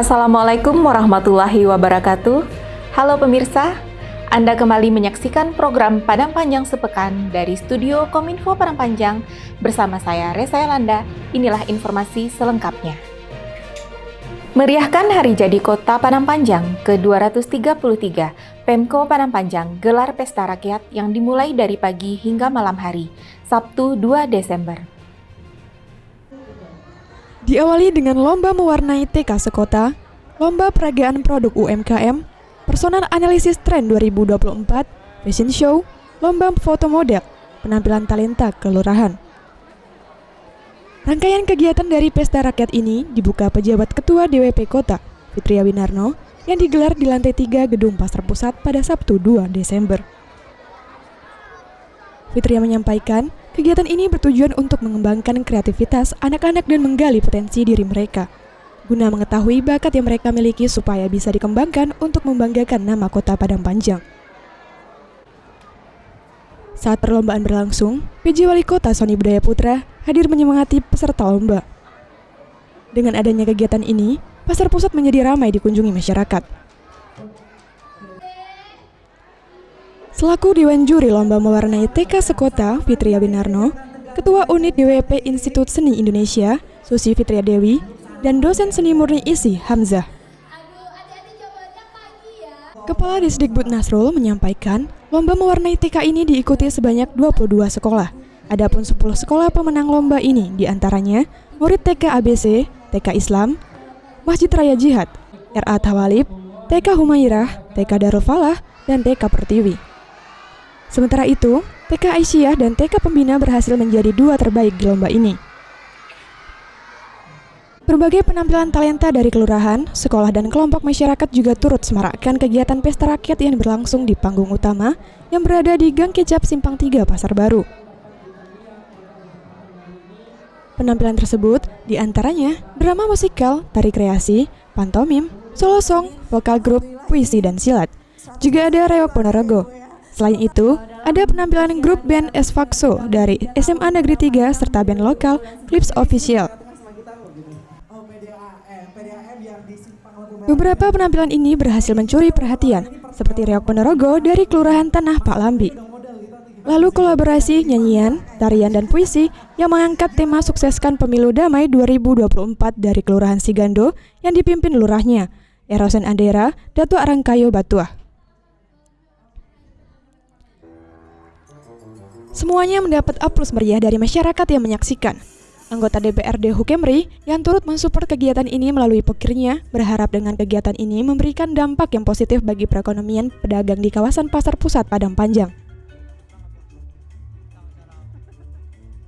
Assalamualaikum warahmatullahi wabarakatuh. Halo pemirsa, Anda kembali menyaksikan program Padang Panjang Sepekan dari Studio Kominfo Padang Panjang bersama saya Resa Yolanda. Inilah informasi selengkapnya. Meriahkan Hari Jadi Kota Padang Panjang ke-233, Pemko Padang Panjang gelar pesta rakyat yang dimulai dari pagi hingga malam hari, Sabtu 2 Desember. Diawali dengan lomba mewarnai TK sekota, lomba peragaan produk UMKM, personal analisis tren 2024, fashion show, lomba foto model, penampilan talenta kelurahan. Rangkaian kegiatan dari pesta rakyat ini dibuka pejabat Ketua DWP Kota, Fitria Winarno, yang digelar di lantai 3 Gedung Pasar Pusat pada Sabtu 2 Desember. Fitria menyampaikan, kegiatan ini bertujuan untuk mengembangkan kreativitas anak-anak dan menggali potensi diri mereka, guna mengetahui bakat yang mereka miliki supaya bisa dikembangkan untuk membanggakan nama Kota Padang Panjang. Saat perlombaan berlangsung, PJ Wali Kota Sony Budaya Putra hadir menyemangati peserta lomba. Dengan adanya kegiatan ini, Pasar Pusat menjadi ramai dikunjungi masyarakat. Selaku Dewan Juri Lomba Mewarnai TK Sekota, Fitria Winarno, Ketua Unit DWP Institut Seni Indonesia, Susi Fitria Dewi, dan dosen seni murni ISI, Hamzah. Kepala Disdikbud Nasrul menyampaikan, lomba mewarnai TK ini diikuti sebanyak 22 sekolah. Adapun 10 sekolah pemenang lomba ini diantaranya murid TK ABC, TK Islam, Masjid Raya Jihad, RA Tawalib, TK Humairah, TK Darul Falah, dan TK Pertiwi. Sementara itu, TK Aisyah dan TK Pembina berhasil menjadi 2 terbaik di lomba ini. Berbagai penampilan talenta dari kelurahan, sekolah, dan kelompok masyarakat juga turut semarakkan kegiatan pesta rakyat yang berlangsung di panggung utama yang berada di Gang Kecap Simpang 3 Pasar Baru. Penampilan tersebut diantaranya drama musikal, tari kreasi, pantomim, solo song, vokal grup, puisi, dan silat. Juga ada reok Ponorogo. Selain itu, ada penampilan grup band Esfakso dari SMA Negeri 3 serta band lokal Clips Official. Beberapa penampilan ini berhasil mencuri perhatian, seperti reok Ponorogo dari Kelurahan Tanah Pak Lambi. Lalu kolaborasi nyanyian, tarian, dan puisi yang mengangkat tema sukseskan pemilu damai 2024 dari Kelurahan Sigando yang dipimpin lurahnya, Erosen Andera, Datu Arangkayo Batuah. Semuanya mendapat aplaus meriah dari masyarakat yang menyaksikan. Anggota DPRD Hukemri yang turut mensupport kegiatan ini melalui pokirnya berharap dengan kegiatan ini memberikan dampak yang positif bagi perekonomian pedagang di kawasan Pasar Pusat Padang Panjang.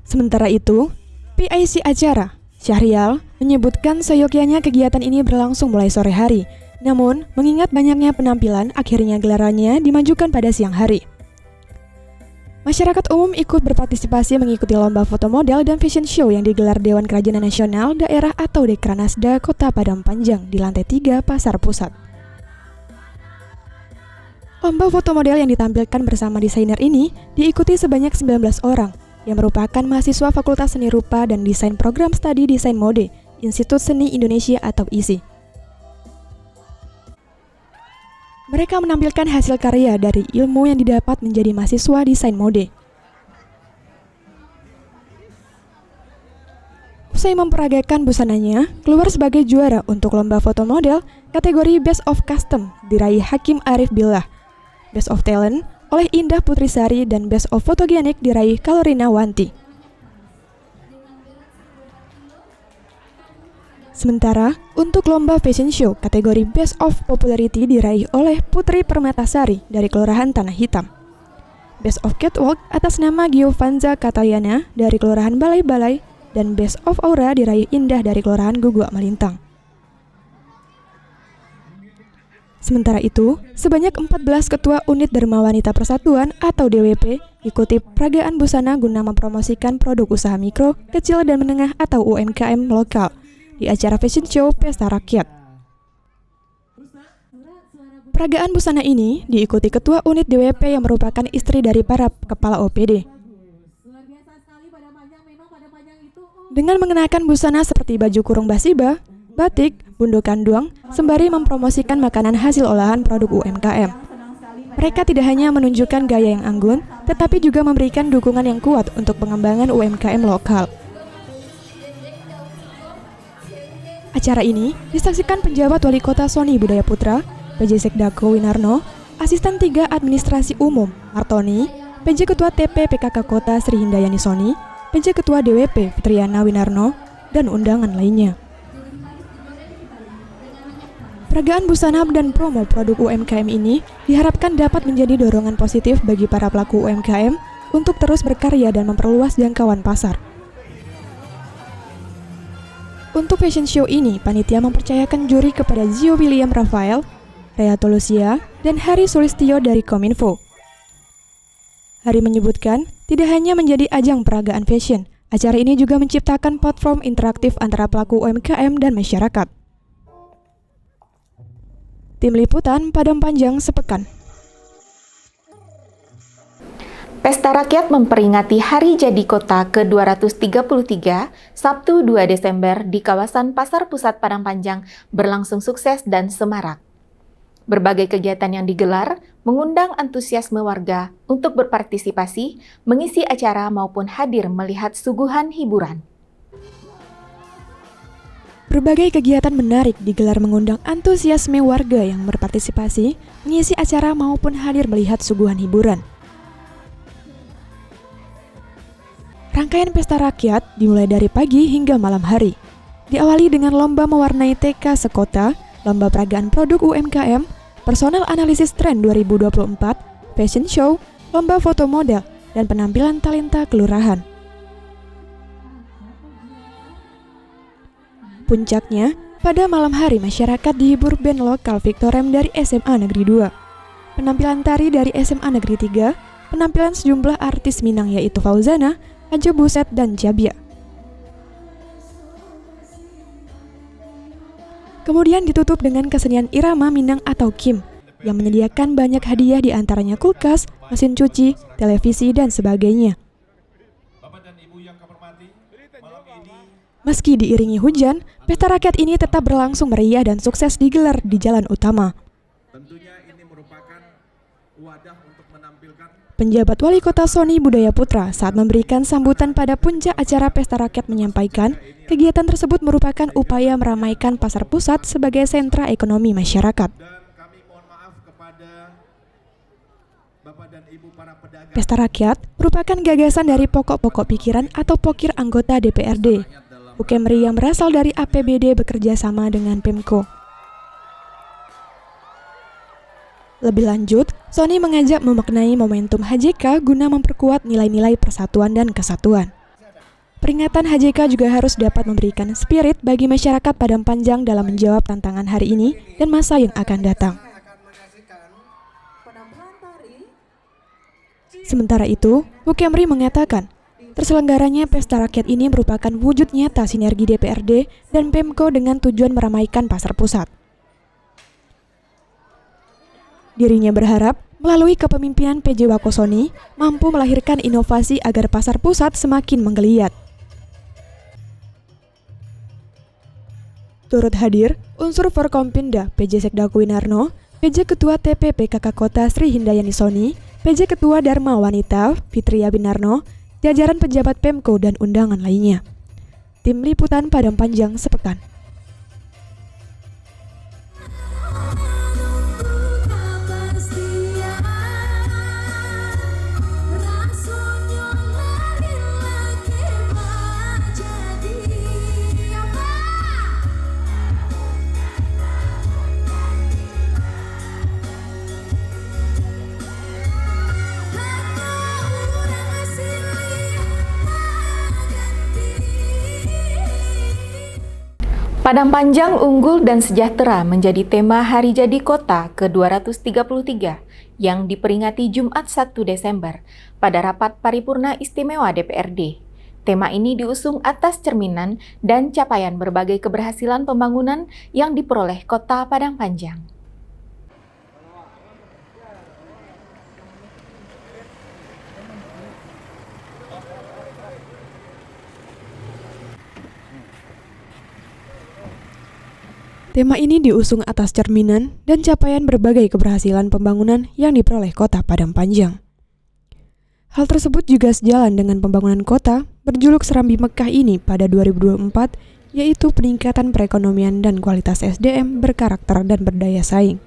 Sementara itu, PIC acara, Syahrial, menyebutkan seyogyanya kegiatan ini berlangsung mulai sore hari. Namun, mengingat banyaknya penampilan, akhirnya gelarannya dimajukan pada siang hari. Masyarakat umum ikut berpartisipasi mengikuti lomba foto model dan fashion show yang digelar Dewan Kerajinan Nasional Daerah atau Dekranasda Kota Padang Panjang di lantai 3 Pasar Pusat. Lomba foto model yang ditampilkan bersama desainer ini diikuti sebanyak 19 orang yang merupakan mahasiswa Fakultas Seni Rupa dan Desain Program Studi Desain Mode Institut Seni Indonesia atau ISI. Mereka menampilkan hasil karya dari ilmu yang didapat menjadi mahasiswa desain mode. Usai memperagakan busananya, keluar sebagai juara untuk lomba foto model kategori Best of Custom diraih Hakim Arif Billah, Best of Talent oleh Indah Putrisari, dan Best of Fotogenik diraih Kalorina Wanti. Sementara, untuk lomba fashion show kategori Best of Popularity diraih oleh Putri Permatasari dari Kelurahan Tanah Hitam. Best of Catwalk atas nama Giovanza Katayana dari Kelurahan Balai-Balai, dan Best of Aura diraih Indah dari Kelurahan Guguk Melintang. Sementara itu, sebanyak 14 Ketua Unit Dharma Wanita Persatuan atau DWP ikuti peragaan busana guna mempromosikan produk usaha mikro, kecil, dan menengah atau UMKM lokal di acara fashion show Pesta Rakyat. Peragaan busana ini diikuti Ketua Unit DWP yang merupakan istri dari para kepala OPD. Dengan mengenakan busana seperti baju kurung basiba, batik, gundukan duang, sembari mempromosikan makanan hasil olahan produk UMKM. Mereka tidak hanya menunjukkan gaya yang anggun, tetapi juga memberikan dukungan yang kuat untuk pengembangan UMKM lokal. Acara ini disaksikan penjabat Wali Kota Sony Budaya Putra, PJ Sekdako Winarno, Asisten 3 Administrasi Umum Martoni, PJ Ketua TP PKK Kota Sri Hindayani Sony, PJ Ketua DWP Fitriana Winarno, dan undangan lainnya. Peragaan busana dan promo produk UMKM ini diharapkan dapat menjadi dorongan positif bagi para pelaku UMKM untuk terus berkarya dan memperluas jangkauan pasar. Untuk fashion show ini, panitia mempercayakan juri kepada Zio William Rafael, Rea Tolusia, dan Hari Sulistyo dari Kominfo. Hari menyebutkan, tidak hanya menjadi ajang peragaan fashion, acara ini juga menciptakan platform interaktif antara pelaku UMKM dan masyarakat. Tim Liputan Padang Panjang Sepekan. Pesta Rakyat memperingati Hari Jadi Kota ke-233, Sabtu 2 Desember di kawasan Pasar Pusat Padang Panjang berlangsung sukses dan semarak. Berbagai kegiatan yang digelar mengundang antusiasme warga untuk berpartisipasi, mengisi acara maupun hadir melihat suguhan hiburan. Berbagai kegiatan menarik digelar mengundang antusiasme warga yang berpartisipasi, mengisi acara maupun hadir melihat suguhan hiburan. Rangkaian pesta rakyat dimulai dari pagi hingga malam hari. Diawali dengan lomba mewarnai TK sekota, lomba peragaan produk UMKM, personal analisis tren 2024, fashion show, lomba foto model, dan penampilan talenta kelurahan. Puncaknya, pada malam hari masyarakat dihibur band lokal Victorem dari SMA Negeri 2, penampilan tari dari SMA Negeri 3, penampilan sejumlah artis Minang yaitu Fauzana, Ajo Buset, dan Jabia. Kemudian ditutup dengan kesenian irama Minang atau Kim, yang menyediakan banyak hadiah diantaranya kulkas, mesin cuci, televisi, dan sebagainya. Meski diiringi hujan, pesta rakyat ini tetap berlangsung meriah dan sukses digelar di jalan utama. Tentunya ini merupakan wadah untuk menampilkan Penjabat Wali Kota Sony Budaya Putra saat memberikan sambutan pada puncak acara Pesta Rakyat menyampaikan, kegiatan tersebut merupakan upaya meramaikan pasar pusat sebagai sentra ekonomi masyarakat. dan kami mohon maaf kepada Bapak dan Ibu para pedagang. Pesta Rakyat merupakan gagasan dari pokok-pokok pikiran atau pokir anggota DPRD, Bukemri yang berasal dari APBD bekerja sama dengan Pemko. Lebih lanjut, Sony mengajak memaknai momentum HJK guna memperkuat nilai-nilai persatuan dan kesatuan. Peringatan HJK juga harus dapat memberikan spirit bagi masyarakat Padang Panjang dalam menjawab tantangan hari ini dan masa yang akan datang. Sementara itu, Bukemri mengatakan, terselenggaranya Pesta Rakyat ini merupakan wujud nyata sinergi DPRD dan Pemko dengan tujuan meramaikan pasar pusat. Dirinya berharap melalui kepemimpinan PJ Wako Sony mampu melahirkan inovasi agar pasar pusat semakin menggeliat. Turut hadir unsur Forkompinda PJ Sekdako Winarno, PJ Ketua TP PKK Kota Sri Hindayani Sony, PJ Ketua Dharma Wanita Fitria Winarno, jajaran pejabat Pemko dan undangan lainnya. Tim Liputan Padang Panjang Sepekan. Padang Panjang unggul dan sejahtera menjadi tema Hari Jadi Kota ke-233 yang diperingati Jumat 1 Desember pada rapat paripurna istimewa DPRD. Tema ini diusung atas cerminan dan capaian berbagai keberhasilan pembangunan yang diperoleh Kota Padang Panjang. Tema ini diusung atas cerminan dan capaian berbagai keberhasilan pembangunan yang diperoleh Kota Padang Panjang. Hal tersebut juga sejalan dengan pembangunan kota berjuluk Serambi Mekah ini pada 2024, yaitu peningkatan perekonomian dan kualitas SDM berkarakter dan berdaya saing.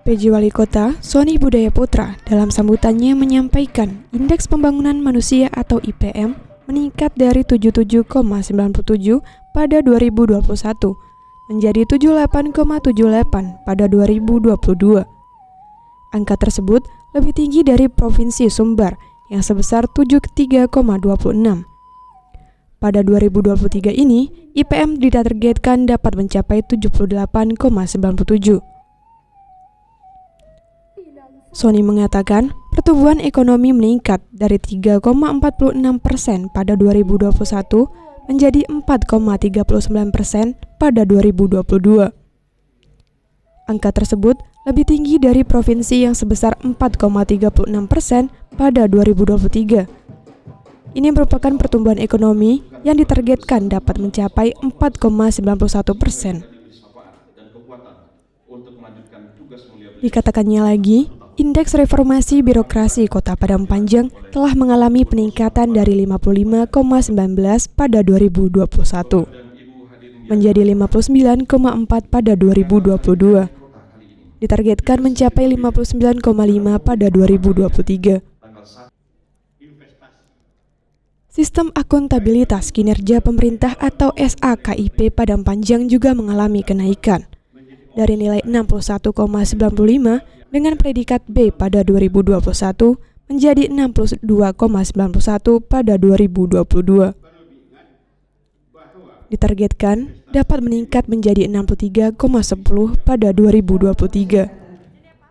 PJ Wali Kota, Sony Budaya Putra, dalam sambutannya menyampaikan indeks pembangunan manusia atau IPM meningkat dari 77,97 pada 2021 menjadi 78,78 pada 2022. Angka tersebut lebih tinggi dari Provinsi Sumbar yang sebesar 73,26. Pada 2023 ini, IPM ditargetkan dapat mencapai 78,97. Sony mengatakan, pertumbuhan ekonomi meningkat dari 3,46% pada 2021 menjadi 4,39% pada 2022. Angka tersebut lebih tinggi dari provinsi yang sebesar 4,36% pada 2023. Ini merupakan pertumbuhan ekonomi yang ditargetkan dapat mencapai 4,91%. Dikatakannya lagi, indeks reformasi birokrasi Kota Padang Panjang telah mengalami peningkatan dari 55,19 pada 2021 menjadi 59,4 pada 2022. Ditargetkan mencapai 59,5 pada 2023. Sistem Akuntabilitas Kinerja Pemerintah atau SAKIP Padang Panjang juga mengalami kenaikan dari nilai 61,95 dengan predikat B pada 2021 menjadi 62,91 pada 2022. Ditargetkan dapat meningkat menjadi 63,10 pada 2023.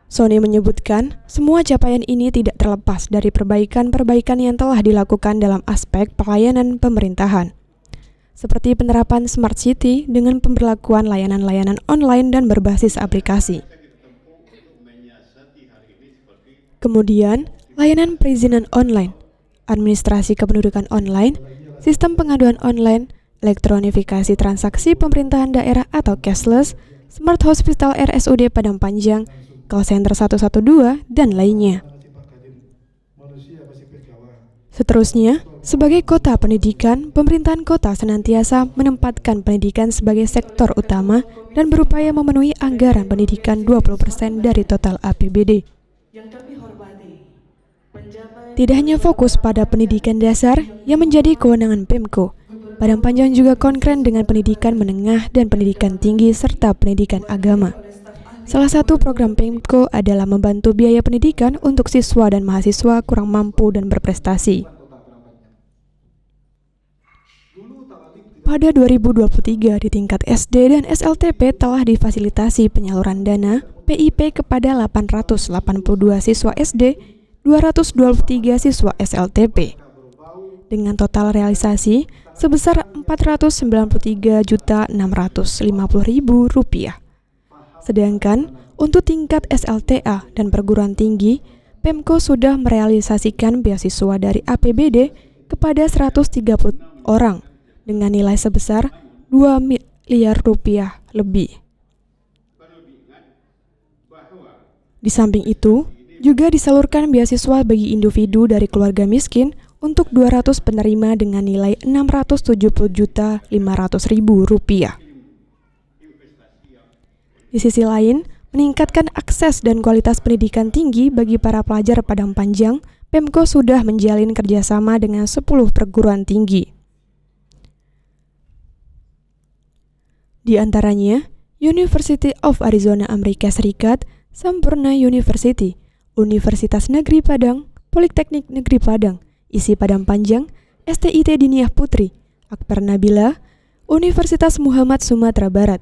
Sony menyebutkan, semua capaian ini tidak terlepas dari perbaikan-perbaikan yang telah dilakukan dalam aspek pelayanan pemerintahan, seperti penerapan Smart City dengan pemberlakuan layanan-layanan online dan berbasis aplikasi. Kemudian, layanan perizinan online, administrasi kependudukan online, sistem pengaduan online, elektronifikasi transaksi pemerintahan daerah atau cashless, Smart Hospital RSUD Padang Panjang, call center 112, dan lainnya. Seterusnya, sebagai kota pendidikan, pemerintahan kota senantiasa menempatkan pendidikan sebagai sektor utama dan berupaya memenuhi anggaran pendidikan 20% dari total APBD. Tidak hanya fokus pada pendidikan dasar yang menjadi kewenangan Pemko, Padang Panjang juga konkret dengan pendidikan menengah dan pendidikan tinggi serta pendidikan agama. Salah satu program Pemko adalah membantu biaya pendidikan untuk siswa dan mahasiswa kurang mampu dan berprestasi. Pada 2023 di tingkat SD dan SLTP telah difasilitasi penyaluran dana PIP kepada 882 siswa SD, 223 siswa SLTP, dengan total realisasi sebesar Rp493.650.000. Sedangkan untuk tingkat SLTA dan perguruan tinggi, Pemko sudah merealisasikan beasiswa dari APBD kepada 130 orang dengan nilai sebesar Rp2 miliar lebih. Di samping itu, juga disalurkan beasiswa bagi individu dari keluarga miskin untuk 200 penerima dengan nilai Rp670.500.000. Di sisi lain, meningkatkan akses dan kualitas pendidikan tinggi bagi para pelajar Padang Panjang, Pemko sudah menjalin kerjasama dengan 10 perguruan tinggi. Di antaranya, University of Arizona Amerika Serikat, Sampurna University, Universitas Negeri Padang, Politeknik Negeri Padang, ISI Padang Panjang, STIT Diniah Putri, Akbar Nabila, Universitas Muhammad Sumatera Barat,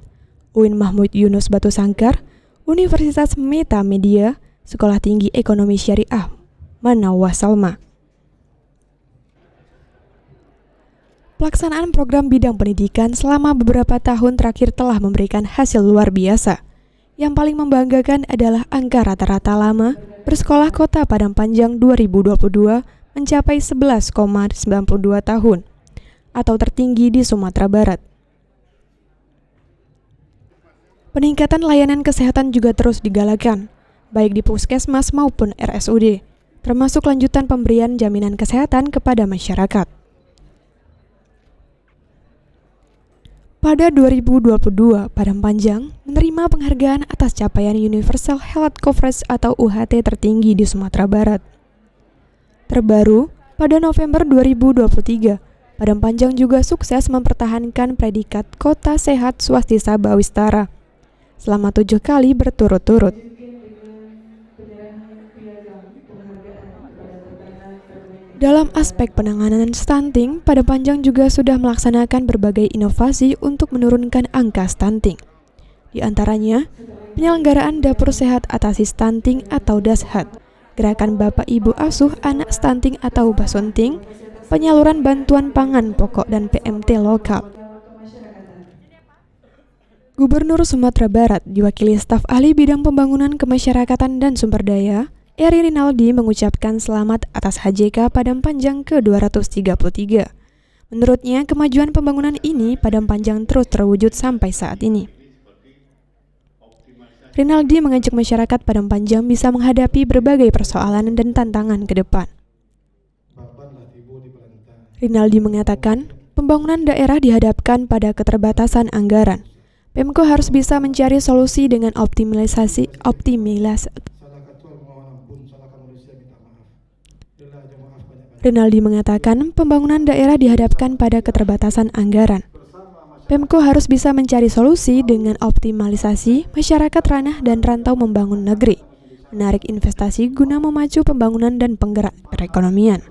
UIN Mahmud Yunus Batu Sangkar, Universitas Meta Media, Sekolah Tinggi Ekonomi Syariah Manawa Salma. Pelaksanaan program bidang pendidikan selama beberapa tahun terakhir telah memberikan hasil luar biasa. Yang paling membanggakan adalah angka rata-rata lama bersekolah Kota Padang Panjang 2022 mencapai 11,92 tahun, atau tertinggi di Sumatera Barat. Peningkatan layanan kesehatan juga terus digalakan, baik di puskesmas maupun RSUD, termasuk lanjutan pemberian jaminan kesehatan kepada masyarakat. Pada 2022, Padang Panjang menerima penghargaan atas capaian Universal Health Coverage atau UHT tertinggi di Sumatera Barat. Terbaru, pada November 2023, Padang Panjang juga sukses mempertahankan predikat Kota Sehat Swastika Bawistara selama 7 kali berturut-turut. Dalam aspek penanganan stunting, Padang Panjang juga sudah melaksanakan berbagai inovasi untuk menurunkan angka stunting. Di antaranya, penyelenggaraan Dapur Sehat Atasi Stunting atau DASHAT, gerakan Bapak Ibu Asuh Anak Stunting atau Basunting, penyaluran bantuan pangan pokok dan PMT lokal. Gubernur Sumatera Barat diwakili staf ahli bidang pembangunan kemasyarakatan dan sumber daya, Eri Rinaldi mengucapkan selamat atas HJK Padang Panjang ke-233. Menurutnya, kemajuan pembangunan ini Padang Panjang terus terwujud sampai saat ini. Rinaldi mengajak masyarakat Padang Panjang bisa menghadapi berbagai persoalan dan tantangan ke depan. Rinaldi mengatakan, pembangunan daerah dihadapkan pada keterbatasan anggaran. Pemko harus bisa mencari solusi dengan optimalisasi. Rinaldi mengatakan, pembangunan daerah dihadapkan pada keterbatasan anggaran. Pemko harus bisa mencari solusi dengan optimalisasi masyarakat ranah dan rantau membangun negeri, menarik investasi guna memacu pembangunan dan penggerak perekonomian.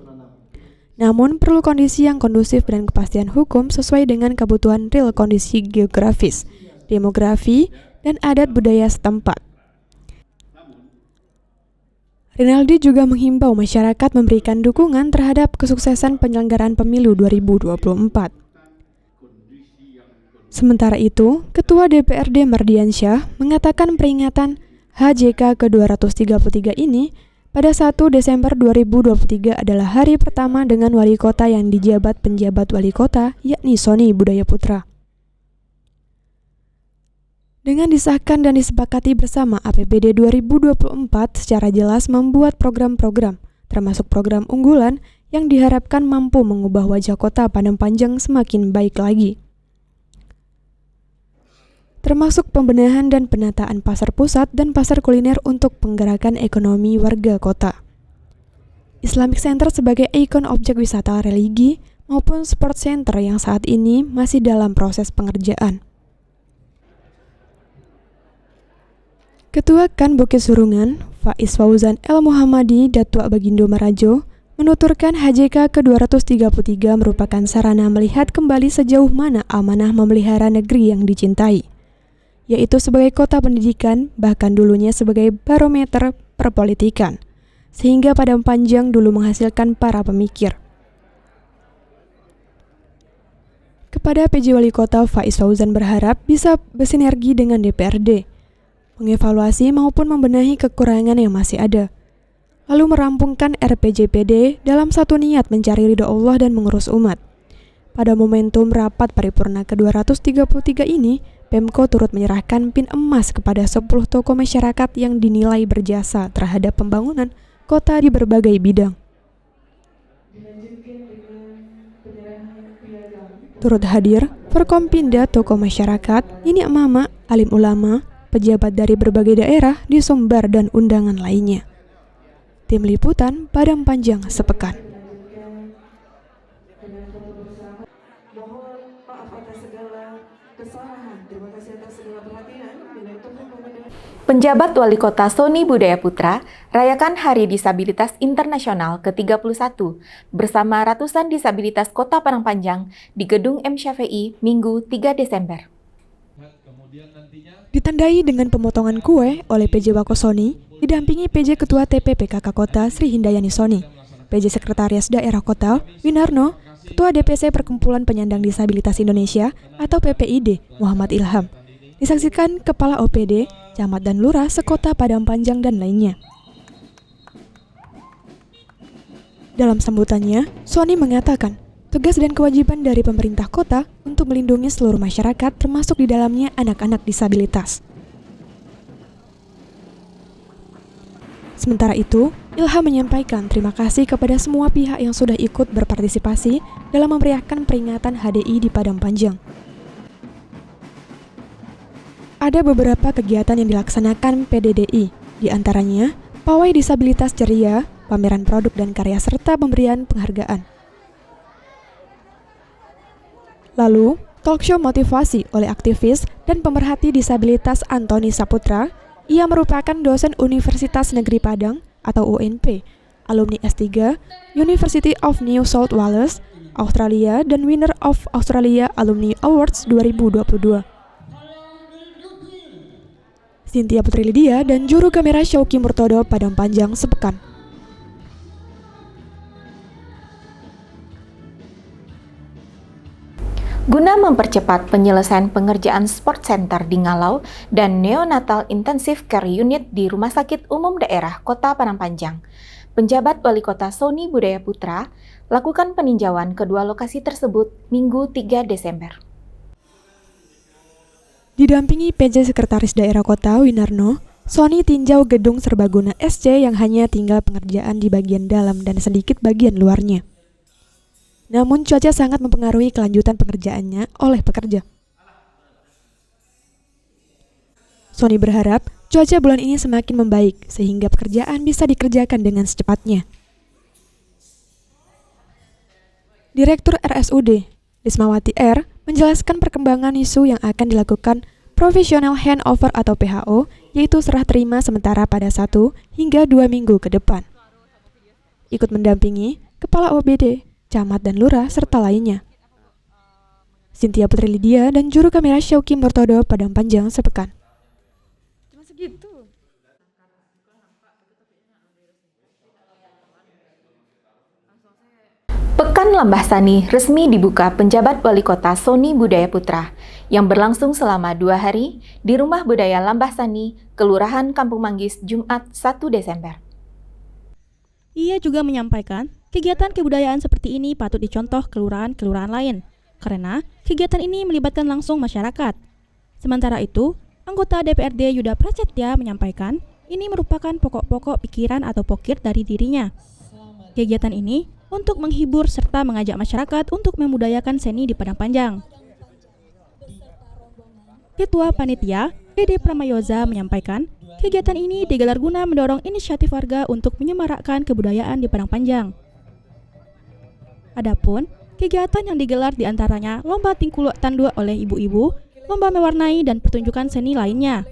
Namun, perlu kondisi yang kondusif dan kepastian hukum sesuai dengan kebutuhan real kondisi geografis, demografi, dan adat budaya setempat. Rinaldi juga menghimbau masyarakat memberikan dukungan terhadap kesuksesan penyelenggaraan pemilu 2024. Sementara itu, Ketua DPRD Mardiansyah mengatakan peringatan HJK ke-233 ini pada 1 Desember 2023 adalah hari pertama dengan wali kota yang dijabat penjabat wali kota, yakni Sony Budaya Putra. Dengan disahkan dan disepakati bersama APBD 2024 secara jelas membuat program-program, termasuk program unggulan yang diharapkan mampu mengubah wajah kota Padang Panjang semakin baik lagi. Termasuk pembenahan dan penataan pasar pusat dan pasar kuliner untuk penggerakan ekonomi warga kota. Islamic Center sebagai ikon objek wisata religi maupun sport center yang saat ini masih dalam proses pengerjaan. Ketua KAN Bukit Surungan, Faiz Fauzan El Muhammadi Datua Bagindo Marajo, menuturkan HJK ke-233 merupakan sarana melihat kembali sejauh mana amanah memelihara negeri yang dicintai, yaitu sebagai kota pendidikan, bahkan dulunya sebagai barometer perpolitikan, sehingga Padang Panjang dulu menghasilkan para pemikir. Kepada PJ Wali Kota, Faiz Fauzan berharap bisa bersinergi dengan DPRD, mengevaluasi maupun membenahi kekurangan yang masih ada, lalu merampungkan RPJPD dalam satu niat mencari ridho Allah dan mengurus umat. Pada momentum rapat paripurna ke-233 ini, Pemko turut menyerahkan pin emas kepada 10 tokoh masyarakat yang dinilai berjasa terhadap pembangunan kota di berbagai bidang. Turut hadir Forkompinda tokoh masyarakat, Nini Mama, alim ulama, pejabat dari berbagai daerah di Sumbar dan undangan lainnya. Tim Liputan Padang Panjang Sepekan. Penjabat Wali Kota Sony Budaya Putra rayakan Hari Disabilitas Internasional ke-31 bersama ratusan disabilitas Kota Padang Panjang di Gedung M. Syafi'i Minggu 3 Desember. Ditandai dengan pemotongan kue oleh PJ Wako Sony, didampingi PJ Ketua TPPKK Kota Sri Hindayani Sony, PJ Sekretaris Daerah Kota Winarno, Ketua DPC Perkumpulan Penyandang Disabilitas Indonesia atau PPID Muhammad Ilham. Disaksikan Kepala OPD, Camat dan Lurah sekota Padang Panjang dan lainnya. Dalam sambutannya, Sony mengatakan, tugas dan kewajiban dari pemerintah kota untuk melindungi seluruh masyarakat termasuk di dalamnya anak-anak disabilitas. Sementara itu, Ilham menyampaikan terima kasih kepada semua pihak yang sudah ikut berpartisipasi dalam memeriahkan peringatan HDI di Padang Panjang. Ada beberapa kegiatan yang dilaksanakan PDDI, di antaranya pawai disabilitas ceria, pameran produk dan karya serta pemberian penghargaan. Lalu, talkshow motivasi oleh aktivis dan pemerhati disabilitas Antoni Saputra. Ia merupakan dosen Universitas Negeri Padang atau UNP, alumni S3 University of New South Wales, Australia dan winner of Australia Alumni Awards 2022. Cynthia Putri Lydia dan juru kamera Syauki Murtodo Padang Panjang sepekan. Guna mempercepat penyelesaian pengerjaan sport center di Ngalau dan neonatal intensive care unit di Rumah Sakit Umum Daerah Kota Padang Panjang, penjabat Wali Kota Sony Budaya Putra lakukan peninjauan kedua lokasi tersebut Minggu 3 Desember. Didampingi PJ Sekretaris Daerah Kota Winarno, Sony tinjau gedung serbaguna SC yang hanya tinggal pengerjaan di bagian dalam dan sedikit bagian luarnya. Namun cuaca sangat mempengaruhi kelanjutan pengerjaannya oleh pekerja. Sony berharap cuaca bulan ini semakin membaik sehingga pekerjaan bisa dikerjakan dengan secepatnya. Direktur RSUD, Lismawati R, menjelaskan perkembangan isu yang akan dilakukan Professional Handover atau PHO, yaitu serah terima sementara pada 1 hingga 2 minggu ke depan. Ikut mendampingi Kepala OBD, Camat dan Lurah, serta lainnya. Cynthia Putri Lydia dan juru kamera Syauki Murtodo Padang Panjang sepekan. Cuma segitu. Pekan Lambah Sani resmi dibuka penjabat Wali Kota Sony Budaya Putra yang berlangsung selama 2 hari di Rumah Budaya Lambah Sani, Kelurahan Kampung Manggis, Jumat 1 Desember. Ia juga menyampaikan kegiatan kebudayaan seperti ini patut dicontoh kelurahan-kelurahan lain, karena kegiatan ini melibatkan langsung masyarakat. Sementara itu, anggota DPRD Yuda Prasetya menyampaikan ini merupakan pokok-pokok pikiran atau pokir dari dirinya. Kegiatan ini untuk menghibur serta mengajak masyarakat untuk memudayakan seni di Padang Panjang. Ketua Panitia, Dede Pramayoza menyampaikan, kegiatan ini digelar guna mendorong inisiatif warga untuk menyemarakkan kebudayaan di Padang Panjang. Adapun, kegiatan yang digelar diantaranya lomba tingkuluk tandua oleh ibu-ibu, lomba mewarnai dan pertunjukan seni lainnya.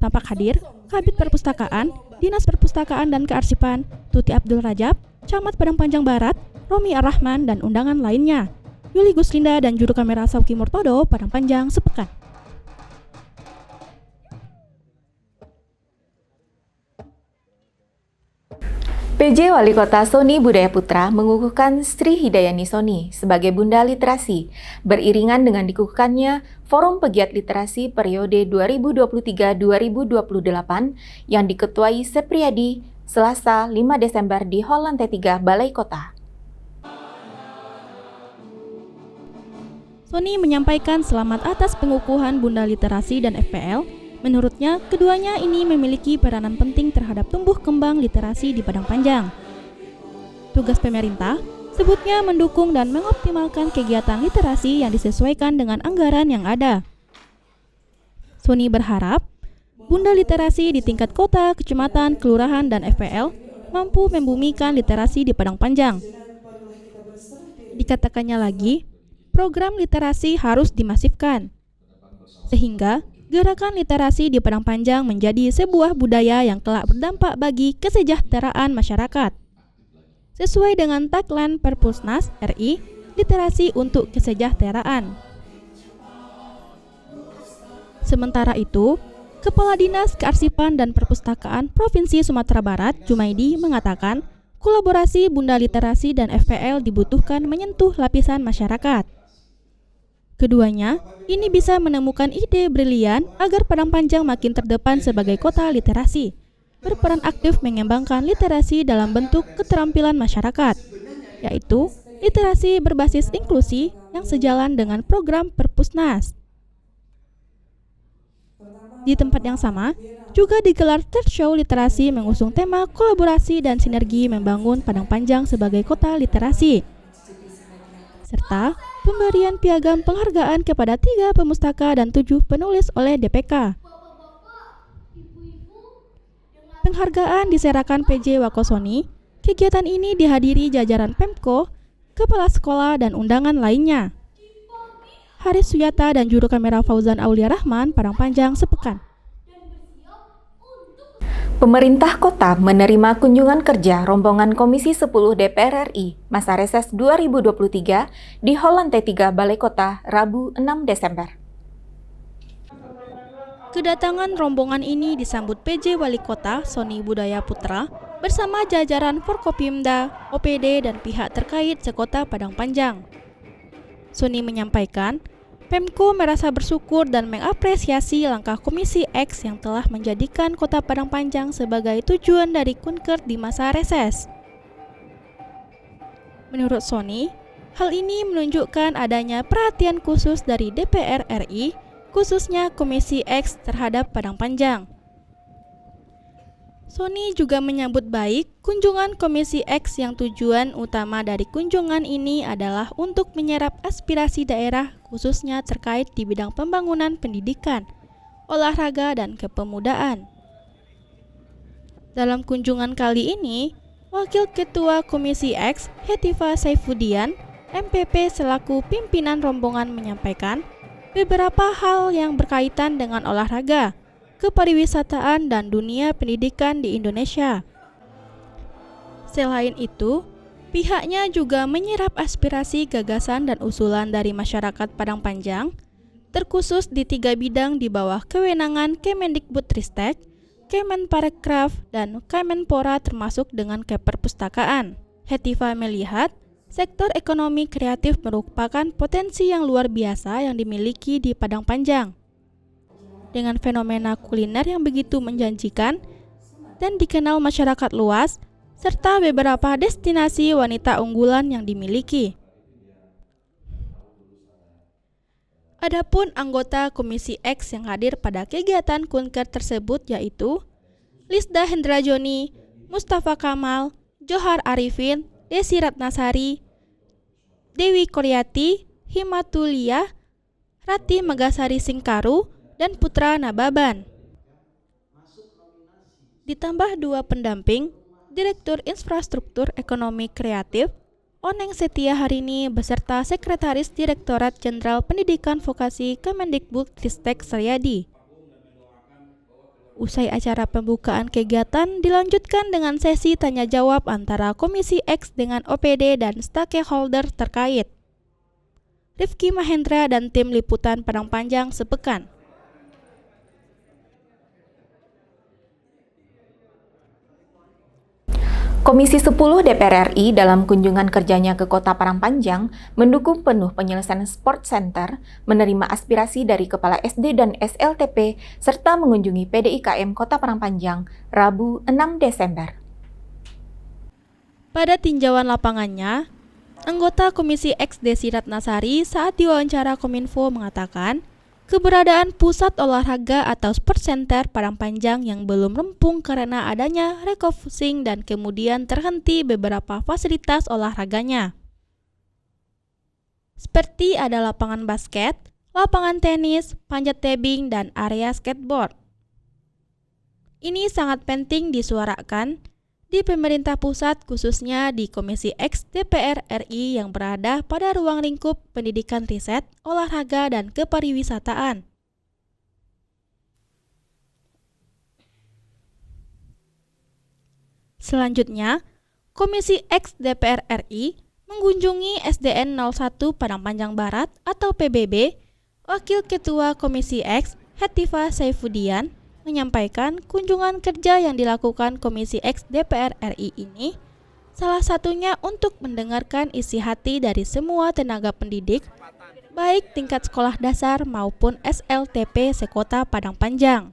Tampak hadir Kabid Perpustakaan, Dinas Perpustakaan dan Kearsipan, Tuti Abdul Rajab, Camat Padang Panjang Barat, Romi Ar-Rahman dan undangan lainnya. Yuli Guslinda dan juru kamera Syauki Murtodo Padang Panjang sepekan. PJ Wali Kota Sony Budaya Putra mengukuhkan Sri Hidayani Sony sebagai Bunda Literasi, beriringan dengan dikukuhkannya Forum Pegiat Literasi periode 2023-2028 yang diketuai Sepriyadi Selasa 5 Desember di Hall Lantai 3 Balai Kota. Sony menyampaikan selamat atas pengukuhan Bunda Literasi dan FPL. Menurutnya, keduanya ini memiliki peranan penting terhadap tumbuh kembang literasi di Padang Panjang. Tugas pemerintah, sebutnya mendukung dan mengoptimalkan kegiatan literasi yang disesuaikan dengan anggaran yang ada. Sony berharap, Bunda Literasi di tingkat kota, kecamatan, kelurahan, dan FPL mampu membumikan literasi di Padang Panjang. Dikatakannya lagi, program literasi harus dimasifkan, sehingga gerakan literasi di Padang Panjang menjadi sebuah budaya yang kelak berdampak bagi kesejahteraan masyarakat. Sesuai dengan tagline Perpusnas RI, literasi untuk kesejahteraan. Sementara itu, Kepala Dinas Kearsipan dan Perpustakaan Provinsi Sumatera Barat, Jumaidi, mengatakan kolaborasi Bunda Literasi dan FPL dibutuhkan menyentuh lapisan masyarakat. Keduanya ini bisa menemukan ide brilian agar Padang Panjang makin terdepan sebagai kota literasi, berperan aktif mengembangkan literasi dalam bentuk keterampilan masyarakat, yaitu literasi berbasis inklusi yang sejalan dengan program Perpusnas. Di tempat yang sama, juga digelar third show literasi mengusung tema kolaborasi dan sinergi membangun Padang Panjang sebagai kota literasi. Serta pemberian piagam penghargaan kepada 3 pemustaka dan 7 penulis oleh DPK. Penghargaan diserahkan PJ Wakosoni. Kegiatan ini dihadiri jajaran Pemko, kepala sekolah, dan undangan lainnya. Haris Suyata dan juru kamera Fauzan Aulia Rahman, Padang Panjang sepekan. Pemerintah Kota menerima kunjungan kerja rombongan Komisi 10 DPR RI masa reses 2023 di Hall Lantai 3 Balai Kota, Rabu 6 Desember. Kedatangan rombongan ini disambut PJ Wali Kota Sony Budaya Putra bersama jajaran Forkopimda, OPD, dan pihak terkait sekota Padang Panjang. Sony menyampaikan, Pemko merasa bersyukur dan mengapresiasi langkah Komisi X yang telah menjadikan kota Padang Panjang sebagai tujuan dari Kunker di masa reses. Menurut Sony, hal ini menunjukkan adanya perhatian khusus dari DPR RI, khususnya Komisi X terhadap Padang Panjang. Sony juga menyambut baik kunjungan Komisi X yang tujuan utama dari kunjungan ini adalah untuk menyerap aspirasi daerah khususnya terkait di bidang pembangunan pendidikan, olahraga, dan kepemudaan. Dalam kunjungan kali ini, Wakil Ketua Komisi X, Hetiva Saifudian, MPP selaku pimpinan rombongan menyampaikan beberapa hal yang berkaitan dengan olahraga, kepariwisataan, dan dunia pendidikan di Indonesia. Selain itu, pihaknya juga menyerap aspirasi, gagasan, dan usulan dari masyarakat Padang Panjang, terkhusus di 3 bidang di bawah kewenangan Kemendikbudristek, Kemenparekraf, dan Kemenpora termasuk dengan keperpustakaan. Hetiva melihat, sektor ekonomi kreatif merupakan potensi yang luar biasa yang dimiliki di Padang Panjang. Dengan fenomena kuliner yang begitu menjanjikan dan dikenal masyarakat luas, serta beberapa destinasi wanita unggulan yang dimiliki. Adapun anggota Komisi X yang hadir pada kegiatan Kunker tersebut yaitu Lisda Hendrajoni, Mustafa Kamal, Johar Arifin, Desi Ratnasari, Dewi Koryati, Himatulia, Rati Megasari Singkaru, dan Putra Nababan. Ditambah 2 pendamping, Direktur Infrastruktur Ekonomi Kreatif, Oneng Setia Harini beserta Sekretaris Direktorat Jenderal Pendidikan Vokasi Kemendikbudristek Saryadi. Usai acara pembukaan kegiatan dilanjutkan dengan sesi tanya jawab antara Komisi X dengan OPD dan stakeholder terkait. Rifki Mahendra dan tim liputan Padang Panjang sepekan. Komisi 10 DPR RI dalam kunjungan kerjanya ke Kota Padang Panjang mendukung penuh penyelesaian Sport Center, menerima aspirasi dari Kepala SD dan SLTP, serta mengunjungi PDIKM Kota Padang Panjang, Rabu 6 Desember. Pada tinjauan lapangannya, anggota Komisi X Desi Ratnasari saat diwawancara Kominfo mengatakan, keberadaan pusat olahraga atau sport center Padang Panjang yang belum rampung karena adanya refocusing dan kemudian terhenti beberapa fasilitas olahraganya. Seperti ada lapangan basket, lapangan tenis, panjat tebing, dan area skateboard. Ini sangat penting disuarakan di pemerintah pusat khususnya di Komisi X DPR RI yang berada pada ruang lingkup pendidikan riset, olahraga, dan kepariwisataan. Selanjutnya, Komisi X DPR RI mengunjungi SDN 01 Padang Panjang Barat atau PBB. Wakil Ketua Komisi X Hetiva Saifudian menyampaikan kunjungan kerja yang dilakukan Komisi X DPR RI ini salah satunya untuk mendengarkan isi hati dari semua tenaga pendidik, baik tingkat sekolah dasar maupun SLTP sekota Padang Panjang.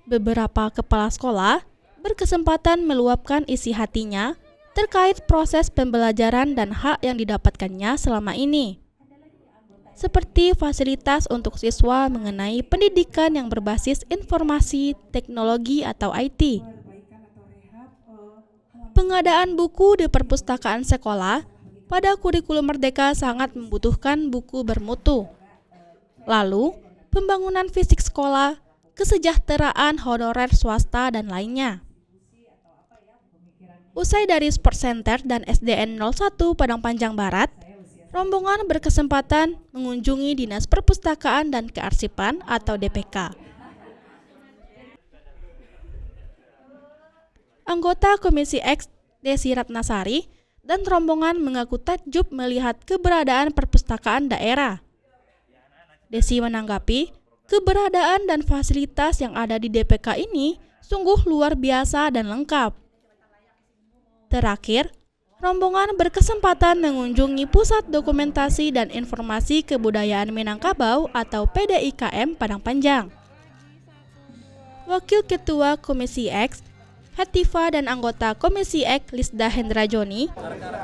Beberapa kepala sekolah berkesempatan meluapkan isi hatinya terkait proses pembelajaran dan hak yang didapatkannya selama ini. seperti fasilitas untuk siswa mengenai pendidikan yang berbasis informasi, teknologi atau IT. Pengadaan buku di perpustakaan sekolah pada kurikulum Merdeka sangat membutuhkan buku bermutu. Lalu, pembangunan fisik sekolah, kesejahteraan honorer swasta, dan lainnya. Usai dari Sport Center dan SDN 01 Padang Panjang Barat, rombongan berkesempatan mengunjungi Dinas Perpustakaan dan Kearsipan atau DPK. Anggota Komisi X Desi Ratnasari dan rombongan mengaku takjub melihat keberadaan perpustakaan daerah. Desi menanggapi, keberadaan dan fasilitas yang ada di DPK ini sungguh luar biasa dan lengkap. Terakhir, rombongan berkesempatan mengunjungi Pusat Dokumentasi dan Informasi Kebudayaan Minangkabau atau PDIKM Padang Panjang. Wakil Ketua Komisi X, Hatifa, dan anggota Komisi X Lisda Hendra Joni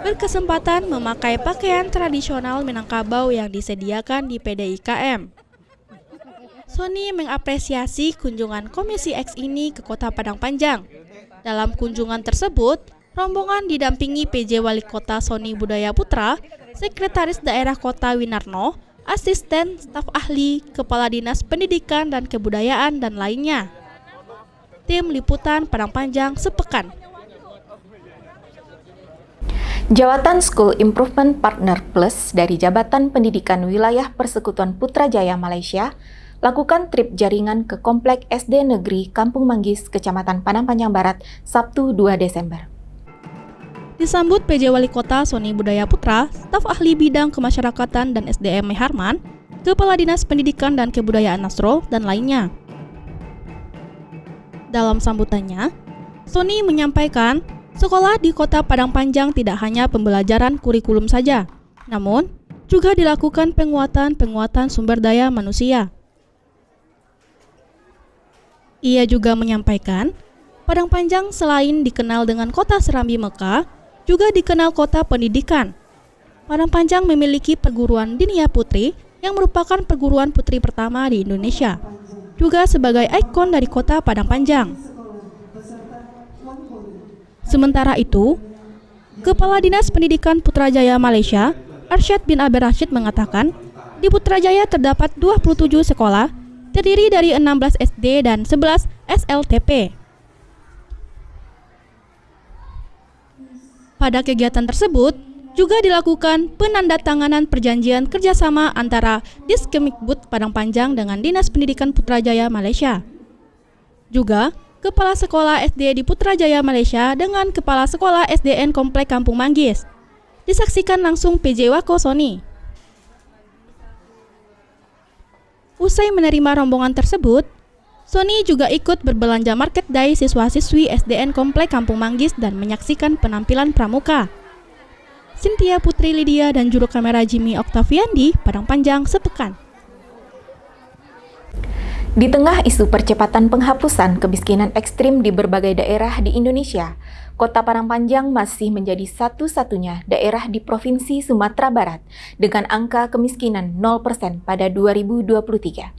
berkesempatan memakai pakaian tradisional Minangkabau yang disediakan di PDIKM. Sony mengapresiasi kunjungan Komisi X ini ke Kota Padang Panjang. Dalam kunjungan tersebut, rombongan didampingi PJ Wali Kota Sony Budaya Putra, Sekretaris Daerah Kota Winarno, asisten, staf ahli, kepala dinas pendidikan dan kebudayaan, dan lainnya. Tim Liputan Padang Panjang sepekan. Jawatan School Improvement Partner Plus dari Jabatan Pendidikan Wilayah Persekutuan Putrajaya Malaysia lakukan trip jaringan ke Komplek SD Negeri Kampung Manggis, Kecamatan Padang Panjang Barat, Sabtu 2 Desember. Disambut PJ Wali Kota Sony Budaya Putra, staf ahli bidang kemasyarakatan dan SDM Harman, Kepala Dinas Pendidikan dan Kebudayaan Nasrul, dan lainnya. Dalam sambutannya, Sony menyampaikan sekolah di Kota Padang Panjang tidak hanya pembelajaran kurikulum saja, namun juga dilakukan penguatan sumber daya manusia. Ia juga menyampaikan, Padang Panjang selain dikenal dengan Kota Serambi Mekah, juga dikenal kota pendidikan. Padang Panjang memiliki perguruan Dinia Putri yang merupakan perguruan putri pertama di Indonesia, juga sebagai ikon dari Kota Padang Panjang. Sementara itu, Kepala Dinas Pendidikan Putrajaya Malaysia, Arsyad bin Abir Rashid mengatakan, di Putrajaya terdapat 27 sekolah, terdiri dari 16 SD dan 11 SLTP. Pada kegiatan tersebut, juga dilakukan penandatanganan perjanjian kerjasama antara Diskemdikbud Padang Panjang dengan Dinas Pendidikan Putrajaya Malaysia. Juga, Kepala Sekolah SD di Putrajaya Malaysia dengan Kepala Sekolah SDN Komplek Kampung Manggis. Disaksikan langsung PJ Wako Sony. Usai menerima rombongan tersebut, Sony juga ikut berbelanja market day siswa-siswi SDN Komplek Kampung Manggis dan menyaksikan penampilan pramuka. Cynthia Putri Lydia dan juru kamera Jimmy Octaviandi, Padang Panjang sepekan. Di tengah isu percepatan penghapusan kemiskinan ekstrim di berbagai daerah di Indonesia, Kota Padang Panjang masih menjadi satu-satunya daerah di Provinsi Sumatera Barat dengan angka kemiskinan 0% pada 2023.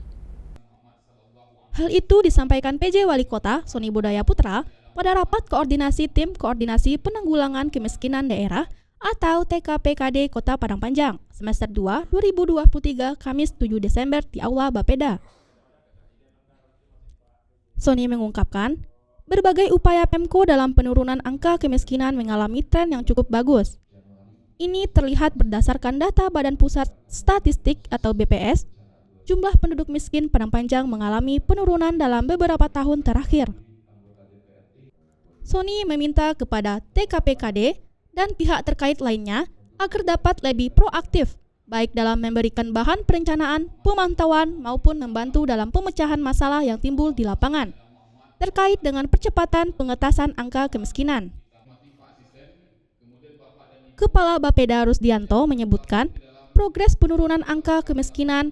Hal itu disampaikan PJ Wali Kota Sony Budaya Putra pada rapat koordinasi Tim Koordinasi Penanggulangan Kemiskinan Daerah atau TKPKD Kota Padang Panjang semester 2 2023 Kamis 7 Desember di Aula Bapeda. Sony mengungkapkan, berbagai upaya Pemko dalam penurunan angka kemiskinan mengalami tren yang cukup bagus. Ini terlihat berdasarkan data Badan Pusat Statistik atau BPS. Jumlah penduduk miskin Padang Panjang mengalami penurunan dalam beberapa tahun terakhir. Sony meminta kepada TKPKD dan pihak terkait lainnya agar dapat lebih proaktif, baik dalam memberikan bahan perencanaan, pemantauan, maupun membantu dalam pemecahan masalah yang timbul di lapangan, terkait dengan percepatan pengentasan angka kemiskinan. Kepala Bapeda Rusdianto menyebutkan, progres penurunan angka kemiskinan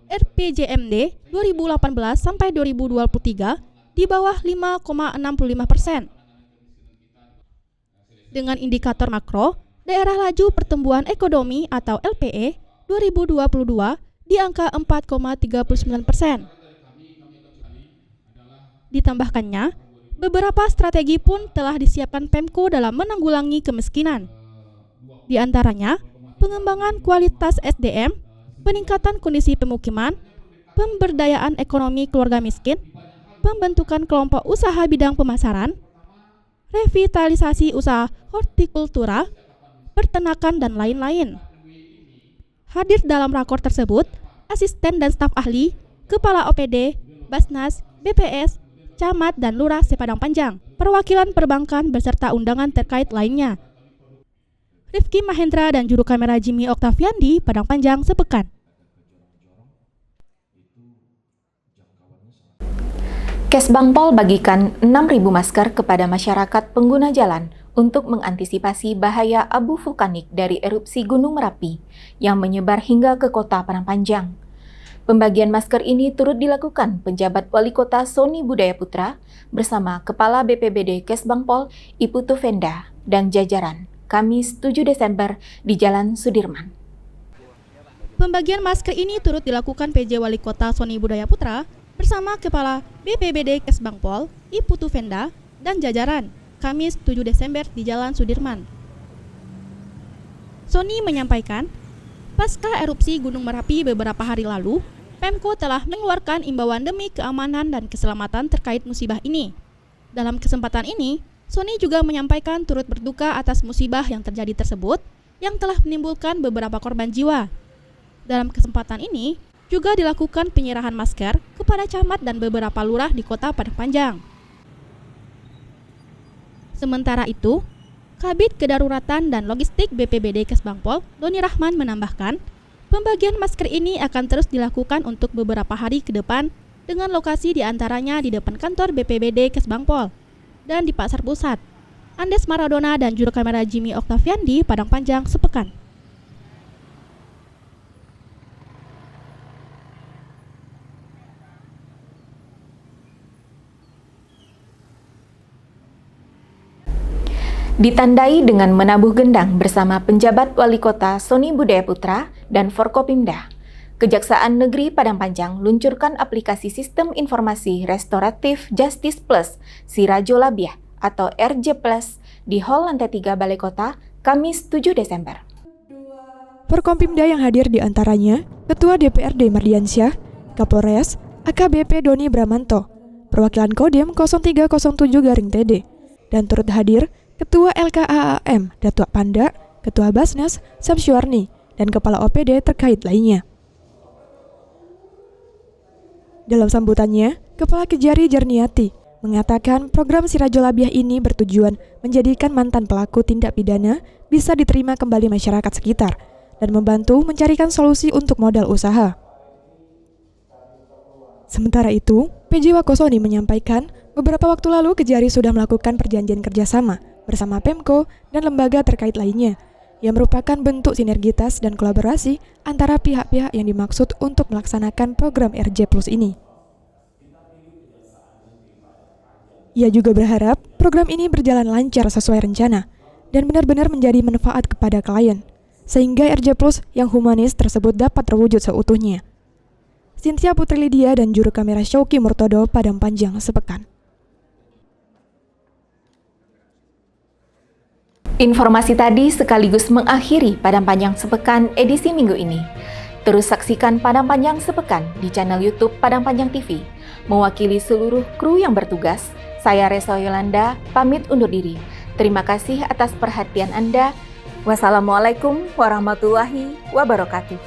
RPJMD 2018 sampai 2023 di bawah 5,65%. Dengan indikator makro, daerah laju pertumbuhan ekonomi atau LPE 2022 di angka 4,39%. Ditambahkannya, beberapa strategi pun telah disiapkan Pemko dalam menanggulangi kemiskinan. Di antaranya, pengembangan kualitas SDM, peningkatan kondisi pemukiman, pemberdayaan ekonomi keluarga miskin, pembentukan kelompok usaha bidang pemasaran, revitalisasi usaha hortikultura, peternakan, dan lain-lain. Hadir dalam rakor tersebut, asisten dan staf ahli, kepala OPD, Basnas, BPS, camat, dan lurah sepadang panjang, perwakilan perbankan beserta undangan terkait lainnya. Rifki Mahendra dan juru kamera Jimmy Oktaviandi, Padang Panjang, Sepekan. Kesbangpol bagikan 6.000 masker kepada masyarakat pengguna jalan untuk mengantisipasi bahaya abu vulkanik dari erupsi Gunung Merapi yang menyebar hingga ke kota Padang Panjang. Pembagian masker ini turut dilakukan penjabat Wali Kota Sony Budaya Putra bersama Kepala BPBD Kesbangpol Iputu Venda dan jajaran Kamis 7 Desember di Jalan Sudirman. Pembagian masker ini turut dilakukan PJ Wali Kota Sony Budaya Putra bersama Kepala BPBD Kesbangpol Iputu Venda dan jajaran Kamis 7 Desember di Jalan Sudirman. Sony menyampaikan, pasca erupsi Gunung Merapi beberapa hari lalu, Pemko telah mengeluarkan imbauan demi keamanan dan keselamatan terkait musibah ini. Dalam kesempatan ini, Sony juga menyampaikan turut berduka atas musibah yang terjadi tersebut yang telah menimbulkan beberapa korban jiwa. Dalam kesempatan ini, juga dilakukan penyerahan masker kepada camat dan beberapa lurah di kota Padang Panjang. Sementara itu, Kabid Kedaruratan dan Logistik BPBD Kesbangpol, Doni Rahman menambahkan, pembagian masker ini akan terus dilakukan untuk beberapa hari ke depan dengan lokasi diantaranya di depan kantor BPBD Kesbangpol dan di Pasar Pusat. Andes Maradona dan juru kamera Jimmy Oktaviandi, Padang Panjang, Sepekan. Ditandai dengan menabuh gendang bersama penjabat Wali Kota Sony Budaya Putra dan Forkopimda, Kejaksaan Negeri Padang Panjang luncurkan aplikasi Sistem Informasi Restoratif Justice Plus Sirajo Labiah atau RJ Plus di Hall Lantai 3 Balai Kota, Kamis 7 Desember. Forkompimda yang hadir di antaranya Ketua DPRD Mardiansyah, Kapolres, AKBP Doni Bramanto, perwakilan Kodim 0307-TD, dan turut hadir Ketua LKAAM Datuk Panda, Ketua Basnas Samsyuarni, dan Kepala OPD terkait lainnya. Dalam sambutannya, Kepala Kejari Jarniati mengatakan program Sirajo Labiah ini bertujuan menjadikan mantan pelaku tindak pidana bisa diterima kembali masyarakat sekitar dan membantu mencarikan solusi untuk modal usaha. Sementara itu, PJ Wakosoni menyampaikan beberapa waktu lalu Kejari sudah melakukan perjanjian kerjasama bersama Pemko dan lembaga terkait lainnya yang merupakan bentuk sinergitas dan kolaborasi antara pihak-pihak yang dimaksud untuk melaksanakan program RJ Plus ini. Ia juga berharap program ini berjalan lancar sesuai rencana dan benar-benar menjadi manfaat kepada klien, sehingga RJ Plus yang humanis tersebut dapat terwujud seutuhnya. Cynthia Putri Lydia dan juru kamera Syauki Murtodo, Padang Panjang, Sepekan. Informasi tadi sekaligus mengakhiri Padang Panjang Sepekan edisi minggu ini. Terus saksikan Padang Panjang Sepekan di channel YouTube Padang Panjang TV. Mewakili seluruh kru yang bertugas, saya Resa Yolanda pamit undur diri. Terima kasih atas perhatian Anda. Wassalamualaikum warahmatullahi wabarakatuh.